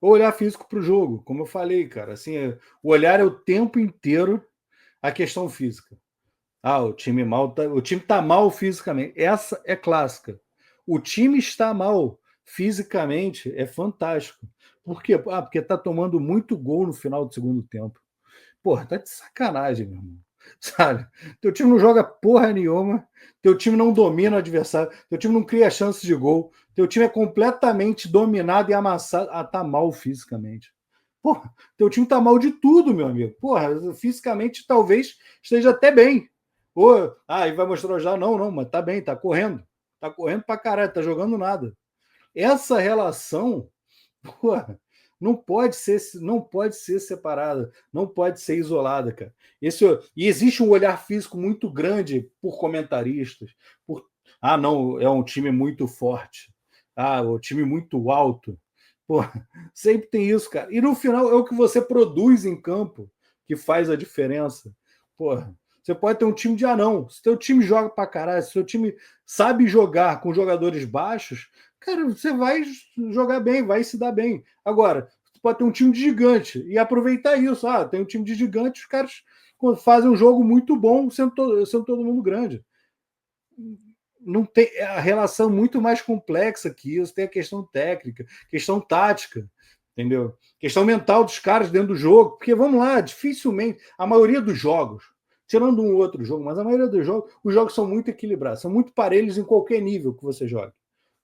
O olhar físico para o jogo, como eu falei, cara. Assim, o olhar é o tempo inteiro a questão física. O time mal o time tá mal fisicamente. Essa é clássica. O time está mal fisicamente é fantástico. Por quê? Porque tá tomando muito gol no final do segundo tempo. Porra, tá de sacanagem, meu irmão. Sabe? Teu time não joga porra nenhuma, teu time não domina o adversário, teu time não cria chances de gol, teu time é completamente dominado e amassado. Tá mal fisicamente. Porra, teu time tá mal de tudo, meu amigo. Porra, fisicamente talvez esteja até bem. E vai mostrar já? Não, não, mas tá bem, tá correndo. Tá correndo pra caralho, tá jogando nada. Essa relação, porra, não pode ser separada, não pode ser isolada, cara. E existe um olhar físico muito grande por comentaristas, por não, é um time muito forte. O time muito alto. Porra, sempre tem isso, cara. E no final é o que você produz em campo que faz a diferença. Porra, você pode ter um time de anão. Se teu time joga pra caralho, se teu time sabe jogar com jogadores baixos, cara, você vai jogar bem, vai se dar bem. Agora, você pode ter um time de gigante e aproveitar isso. Tem um time de gigante, os caras fazem um jogo muito bom sendo todo mundo grande. Não tem a relação muito mais complexa que isso. Tem a questão técnica, questão tática, entendeu? Questão mental dos caras dentro do jogo. Porque, vamos lá, dificilmente, a maioria dos jogos, tirando um outro jogo, mas a maioria dos jogos, os jogos são muito equilibrados, são muito parelhos em qualquer nível que você jogue.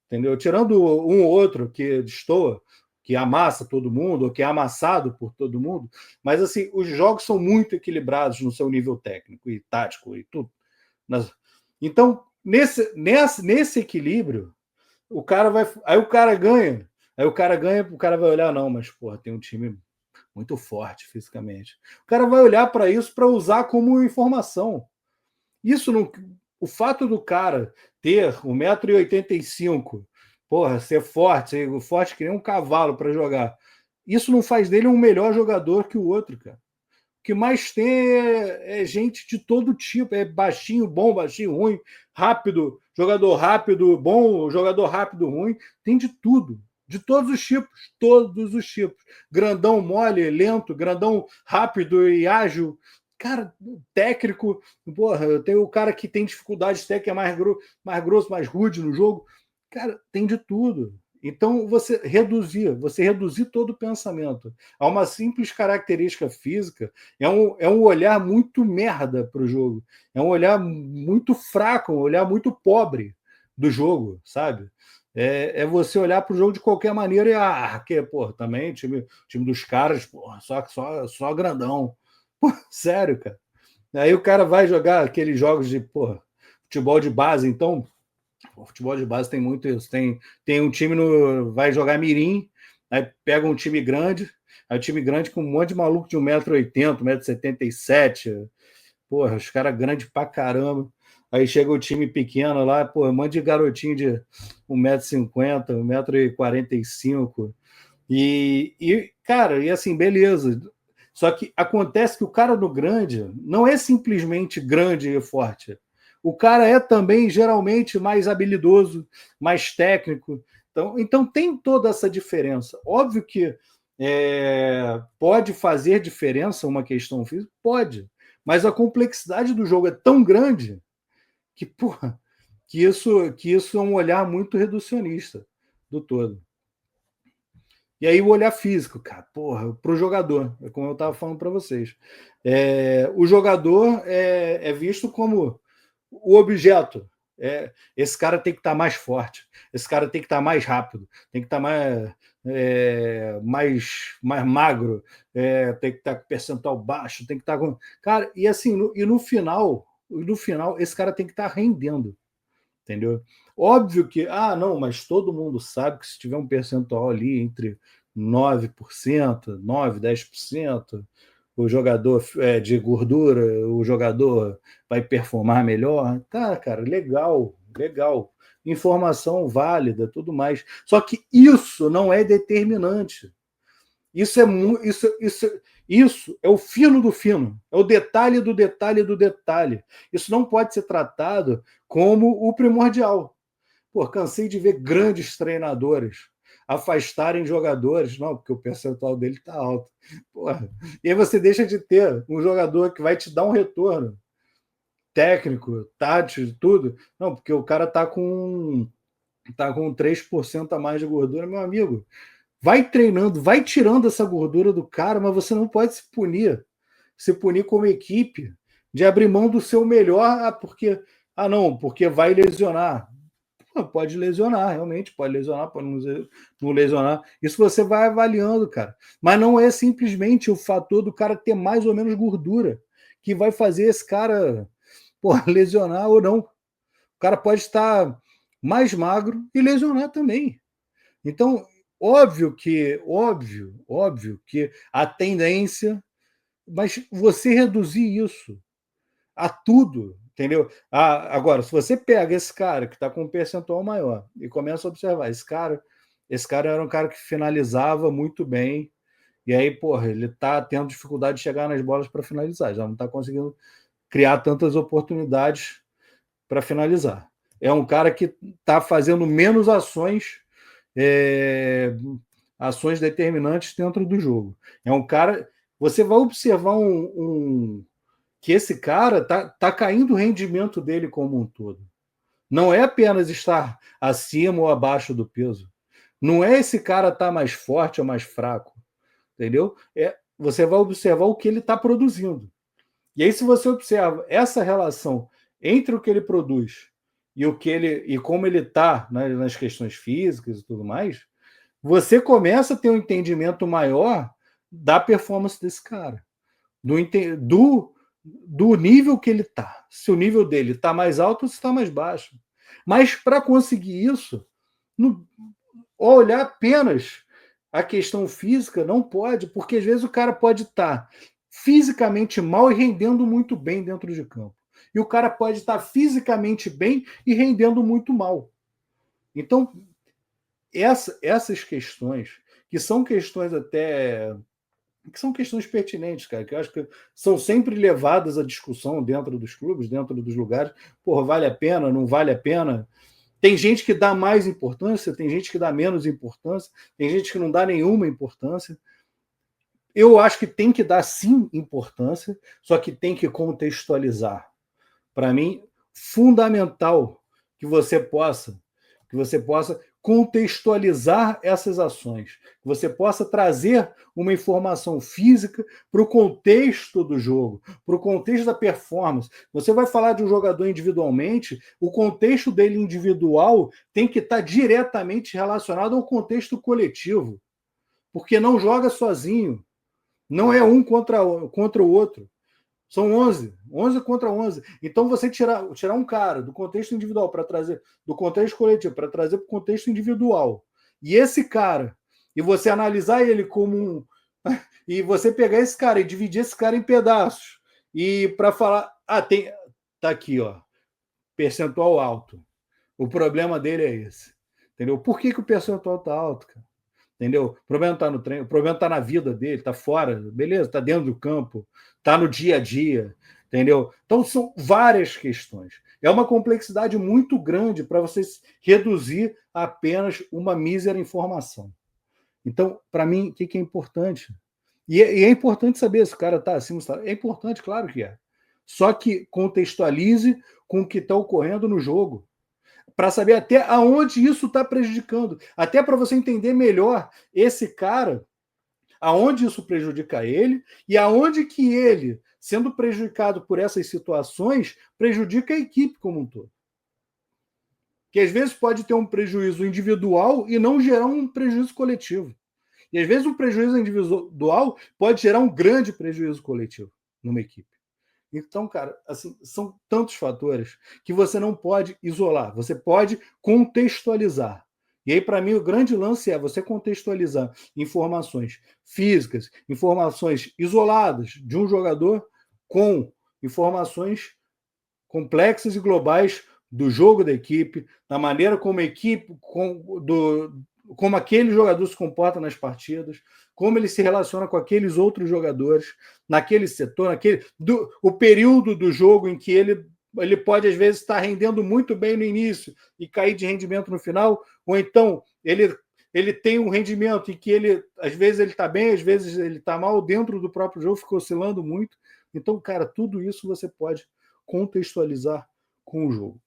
Entendeu? Tirando um ou outro que destoa, que amassa todo mundo, ou que é amassado por todo mundo, mas assim, os jogos são muito equilibrados no seu nível técnico e tático e tudo. Então, nesse equilíbrio, o cara vai. Aí o cara ganha. O cara vai olhar, não, mas, porra, tem um time muito forte fisicamente. O cara vai olhar para isso para usar como informação. Isso não. O fato do cara ter 1,85 m, porra, ser forte que nem um cavalo para jogar, isso não faz dele um melhor jogador que o outro, cara. O que mais tem é gente de todo tipo, é baixinho bom, baixinho ruim, rápido bom, jogador rápido ruim, tem de tudo, de todos os tipos. Grandão mole, lento, grandão rápido e ágil. Cara, técnico, porra, tem o cara que tem dificuldades técnicas, mais grosso, mais rude no jogo. Cara, tem de tudo. Então, você reduzir todo o pensamento a uma simples característica física é um olhar muito merda para o jogo. É um olhar muito fraco, um olhar muito pobre do jogo, sabe? É você olhar para o jogo de qualquer maneira também, time dos caras, porra, só grandão. Pô, sério, cara. Aí o cara vai jogar aqueles jogos de, porra, futebol de base, então. O futebol de base tem muito isso. Tem um time vai jogar mirim, aí pega um time grande, aí o time grande com um monte de maluco de 1,80 m, 1,77 m. Porra, os caras grandes pra caramba. Aí chega o time pequeno lá, porra, um monte de garotinho de 1,50 m, 1,45 m. Cara, e assim, beleza. Só que acontece que o cara do grande não é simplesmente grande e forte. O cara é também geralmente mais habilidoso, mais técnico. Então tem toda essa diferença. Óbvio que pode fazer diferença uma questão física? Pode. Mas a complexidade do jogo é tão grande que, porra, que isso é um olhar muito reducionista do todo. E aí o olhar físico, cara, porra, para o jogador, é como eu estava falando para vocês. O jogador é visto como o objeto. Esse cara tem que estar mais forte, esse cara tem que estar mais rápido, tem que estar mais magro, tem que estar com percentual baixo, tem que estar com. Cara, e assim, no final, esse cara tem que estar rendendo, entendeu? Óbvio que, não, mas todo mundo sabe que se tiver um percentual ali entre 9%, 9%, 10%, o jogador de gordura, o jogador vai performar melhor. Tá, cara, legal, legal. Informação válida, tudo mais. Só que isso não é determinante. Isso é o fino do fino, é o detalhe do detalhe do detalhe. Isso não pode ser tratado como o primordial. Pô, cansei de ver grandes treinadores. afastarem jogadores. Não, porque o percentual dele está alto. Porra. E aí você deixa de ter um jogador que vai te dar um retorno técnico, tático, tudo. Não, porque o cara está com 3% a mais de gordura, meu amigo. Vai treinando, vai tirando essa gordura do cara, mas você não pode se punir como equipe, de abrir mão do seu melhor, porque vai lesionar. Pode lesionar, realmente, pode lesionar, pode não lesionar. Isso você vai avaliando, cara. Mas não é simplesmente o fator do cara ter mais ou menos gordura que vai fazer esse cara lesionar ou não. O cara pode estar mais magro e lesionar também. Então, óbvio que a tendência, mas você reduzir isso a tudo, entendeu? Agora, se você pega esse cara que está com um percentual maior e começa a observar, esse cara era um cara que finalizava muito bem, e aí, porra, ele está tendo dificuldade de chegar nas bolas para finalizar, já não está conseguindo criar tantas oportunidades para finalizar. É um cara que está fazendo menos ações determinantes dentro do jogo. É um cara. Você vai observar que esse cara tá caindo o rendimento dele como um todo. Não é apenas estar acima ou abaixo do peso. Não é esse cara estar mais forte ou mais fraco. Entendeu? Você vai observar o que ele está produzindo. E aí, se você observa essa relação entre o que ele produz e como ele está, né, nas questões físicas e tudo mais, você começa a ter um entendimento maior da performance desse cara, do nível que ele está. Se o nível dele está mais alto ou se está mais baixo. Mas para conseguir isso, olhar apenas a questão física não pode, porque às vezes o cara pode estar fisicamente mal e rendendo muito bem dentro de campo. E o cara pode estar fisicamente bem e rendendo muito mal. Então, essas questões, que são questões pertinentes, cara, que eu acho que são sempre levadas à discussão dentro dos clubes, dentro dos lugares. Porra, vale a pena, não vale a pena? Tem gente que dá mais importância, tem gente que dá menos importância, tem gente que não dá nenhuma importância. Eu acho que tem que dar sim importância, só que tem que contextualizar. Para mim, fundamental que você possa contextualizar essas ações, que você possa trazer uma informação física para o contexto do jogo, para o contexto da performance. Você vai falar de um jogador individualmente, o contexto dele individual tem que estar diretamente relacionado ao contexto coletivo, porque não joga sozinho, não é um contra o outro. São 11 contra 11. Então, você tirar um cara do contexto individual para trazer, do contexto coletivo, para trazer para o contexto individual, e esse cara, e você analisar ele como e você pegar esse cara e dividir esse cara em pedaços, e para falar, tá aqui, ó, percentual alto. O problema dele é esse. Entendeu? Por que o percentual tá alto, cara? Entendeu? O problema está no treino, o problema está na vida dele, está fora, beleza, está dentro do campo, está no dia a dia, entendeu? Então são várias questões. É uma complexidade muito grande para você reduzir a apenas uma mísera informação. Então, para mim, o que é importante? E é importante saber se o cara está acima, é importante, claro que é. Só que contextualize com o que está ocorrendo no jogo, para saber até aonde isso está prejudicando, até para você entender melhor esse cara, aonde isso prejudica ele e aonde que ele, sendo prejudicado por essas situações, prejudica a equipe como um todo. Que às vezes pode ter um prejuízo individual e não gerar um prejuízo coletivo. E às vezes um prejuízo individual pode gerar um grande prejuízo coletivo numa equipe. Então, cara, assim, são tantos fatores que você não pode isolar, você pode contextualizar. E aí, para mim, o grande lance é você contextualizar informações físicas, informações isoladas de um jogador com informações complexas e globais do jogo da equipe, da maneira como a equipe, como aquele jogador se comporta nas partidas, como ele se relaciona com aqueles outros jogadores, naquele setor, o período do jogo em que ele pode, às vezes, estar rendendo muito bem no início e cair de rendimento no final, ou então ele ele tem um rendimento em que ele, às vezes ele está bem, às vezes ele está mal dentro do próprio jogo, fica oscilando muito. Então, cara, tudo isso você pode contextualizar com o jogo.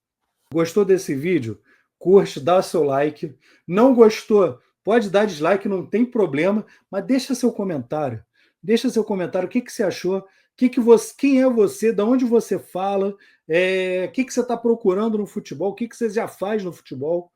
Gostou desse vídeo? Curte, dá seu like. Não gostou? Pode dar dislike, não tem problema, mas deixa seu comentário. Deixa seu comentário, o que você achou, quem é você, de onde você fala, o que você está procurando no futebol, o que você já faz no futebol.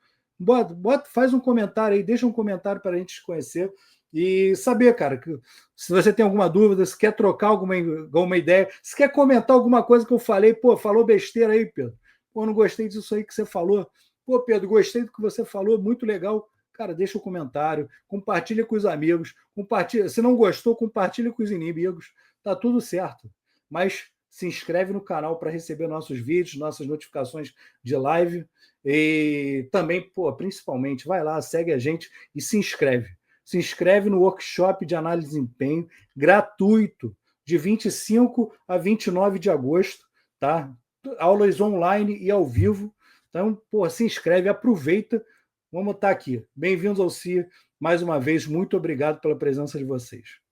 Faz um comentário aí, deixa um comentário para a gente te conhecer e saber, cara, que se você tem alguma dúvida, se quer trocar alguma ideia, se quer comentar alguma coisa que eu falei, pô, falou besteira aí, Pedro. Pô, não gostei disso aí que você falou. Pô, Pedro, gostei do que você falou, muito legal. Cara, deixa o comentário, compartilha com os amigos, compartilha. Se não gostou, compartilha com os inimigos. Tá tudo certo. Mas se inscreve no canal para receber nossos vídeos, nossas notificações de live. E também, pô, principalmente, vai lá, segue a gente e se inscreve. Se inscreve no workshop de análise de desempenho, gratuito, de 25 a 29 de agosto, tá? Aulas online e ao vivo. Então, pô, se inscreve, aproveita. Vamos estar aqui. Bem-vindos ao CIA. Mais uma vez, muito obrigado pela presença de vocês.